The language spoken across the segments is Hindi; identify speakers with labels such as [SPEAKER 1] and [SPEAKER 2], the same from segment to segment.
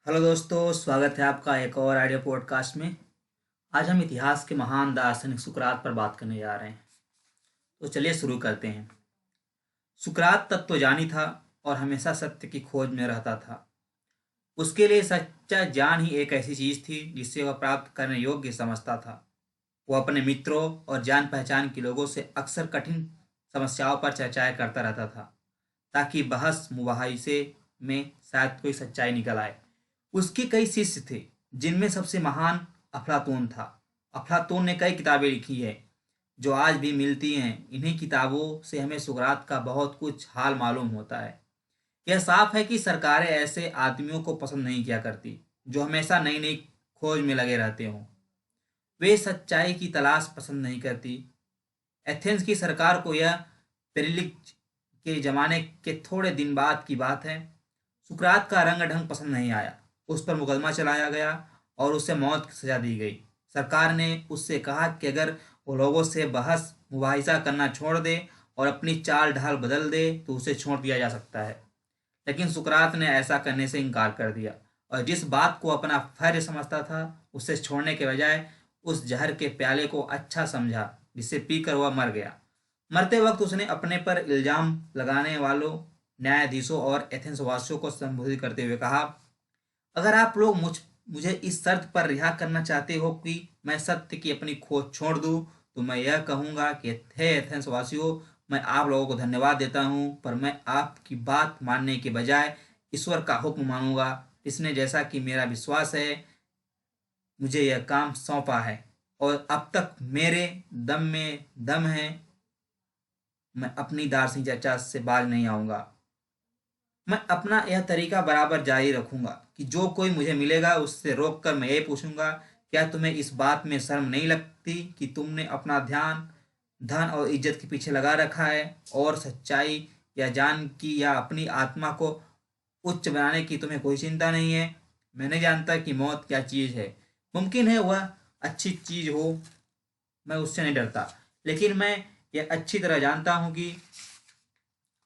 [SPEAKER 1] हेलो दोस्तों, स्वागत है आपका एक और आडियो पॉडकास्ट में। आज हम इतिहास के महान दार्शनिक सुकरात पर बात करने जा रहे हैं। तो चलिए शुरू करते हैं। सुकरात तत्वज्ञानी था और हमेशा सत्य की खोज में रहता था। उसके लिए सच्चा ज्ञान ही एक ऐसी चीज थी जिसे वह प्राप्त करने योग्य समझता था। वो अपने मित्रों और जान पहचान के लोगों से अक्सर कठिन समस्याओं पर चर्चाएं करता रहता था, ताकि बहस मुबाहिसे में शायद कोई सच्चाई निकल आए। उसके कई शिष्य थे, जिनमें सबसे महान अफलातून था। अफलातून ने कई किताबें लिखी है जो आज भी मिलती हैं। इन्हीं किताबों से हमें सुकरात का बहुत कुछ हाल मालूम होता है। यह साफ है कि सरकारें ऐसे आदमियों को पसंद नहीं किया करती जो हमेशा नई नई खोज में लगे रहते हों। वे सच्चाई की तलाश पसंद नहीं करती। एथेंस की सरकार को यह पेरिलिक्स के जमाने के थोड़े दिन बाद की बात है। सुकरात का रंग ढंग पसंद नहीं आया। उस पर मुकदमा चलाया गया और उसे मौत की सजा दी गई। सरकार ने उससे कहा कि अगर वो लोगों से बहस मुबाहिसा करना छोड़ दे और अपनी चाल ढाल बदल दे तो उसे छोड़ दिया जा सकता है। लेकिन सुकरात ने ऐसा करने से इनकार कर दिया और जिस बात को अपना फर्ज समझता था उसे छोड़ने के बजाय उस जहर के प्याले को अच्छा समझा जिसे पीकर वह मर गया। मरते वक्त उसने अपने पर इल्जाम लगाने वालों, न्यायाधीशों और एथेंस वासियों को संबोधित करते हुए कहा, अगर आप लोग मुझे इस शर्त पर रिहा करना चाहते हो कि मैं सत्य की अपनी खोज छोड़ दूं, तो मैं यह कहूंगा कि हे एथेंस वासियों, मैं आप लोगों को धन्यवाद देता हूं, पर मैं आपकी बात मानने के बजाय ईश्वर का हुक्म मानूंगा, जिसने, जैसा कि मेरा विश्वास है, मुझे यह काम सौंपा है। और अब तक मेरे दम में दम है, मैं अपनी दार्शनिक चर्चा से बाज नहीं आऊंगा। मैं अपना यह तरीका बराबर जारी रखूंगा कि जो कोई मुझे मिलेगा उससे रोक कर मैं ये पूछूंगा, क्या तुम्हें इस बात में शर्म नहीं लगती कि तुमने अपना ध्यान धन और इज्जत के पीछे लगा रखा है और सच्चाई या जान की या अपनी आत्मा को उच्च बनाने की तुम्हें कोई चिंता नहीं है। मैं नहीं जानता कि मौत क्या चीज़ है। मुमकिन है वह अच्छी चीज़ हो, मैं उससे नहीं डरता, लेकिन मैं यह अच्छी तरह जानता हूँ कि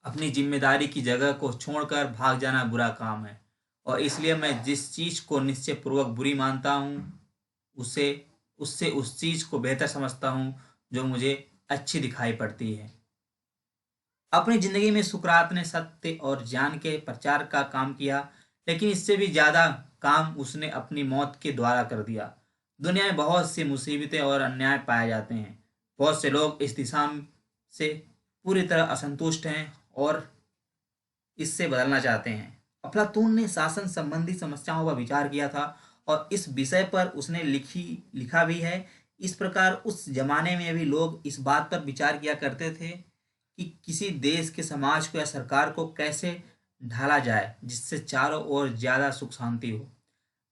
[SPEAKER 1] अपनी जिम्मेदारी की जगह को छोड़कर भाग जाना बुरा काम है। और इसलिए मैं जिस चीज को निश्चय पूर्वक बुरी मानता हूँ उसे उससे उस चीज को बेहतर समझता हूँ जो मुझे अच्छी दिखाई पड़ती है। अपनी जिंदगी में सुकरात ने सत्य और ज्ञान के प्रचार का काम किया, लेकिन इससे भी ज्यादा काम उसने अपनी मौत के द्वारा कर दिया। दुनिया में बहुत सी मुसीबतें और अन्याय पाए जाते हैं। बहुत से लोग इस दिशा से पूरी तरह असंतुष्ट हैं और इससे बदलना चाहते हैं। अफलातून ने शासन संबंधी समस्याओं पर विचार किया था और इस विषय पर उसने लिखा भी है। इस प्रकार उस जमाने में भी लोग इस बात पर विचार किया करते थे कि किसी देश के समाज को या सरकार को कैसे ढाला जाए जिससे चारों ओर ज्यादा सुख शांति हो।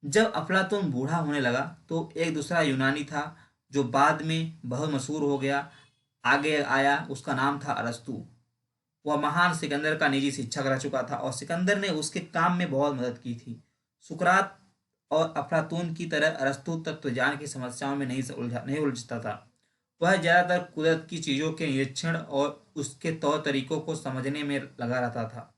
[SPEAKER 1] जब अफलातून बूढ़ा होने लगा तो एक दूसरा यूनानी था जो बाद में बहुत मशहूर हो गया, आगे आया। उसका नाम था अरस्तु। वह महान सिकंदर का निजी शिक्षक रह चुका था और सिकंदर ने उसके काम में बहुत मदद की थी। सुकरात और अफलातून की तरह अरस्तु तत्वज्ञान की समस्याओं में नहीं उलझता था। वह ज्यादातर कुदरत की चीजों के निरीक्षण और उसके तौर तरीकों को समझने में लगा रहता था।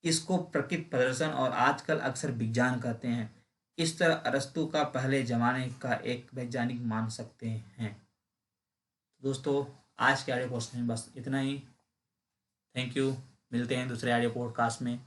[SPEAKER 1] इसको प्रकृति प्रदर्शन और आजकल अक्सर विज्ञान कहते हैं। इस तरह अरस्तु का पहले जमाने का एक वैज्ञानिक मान सकते हैं। दोस्तों, आज के ऑडियो पोस्ट में बस इतना ही। Thank you. मिलते हैं दूसरे ऑडियो पॉडकास्ट में।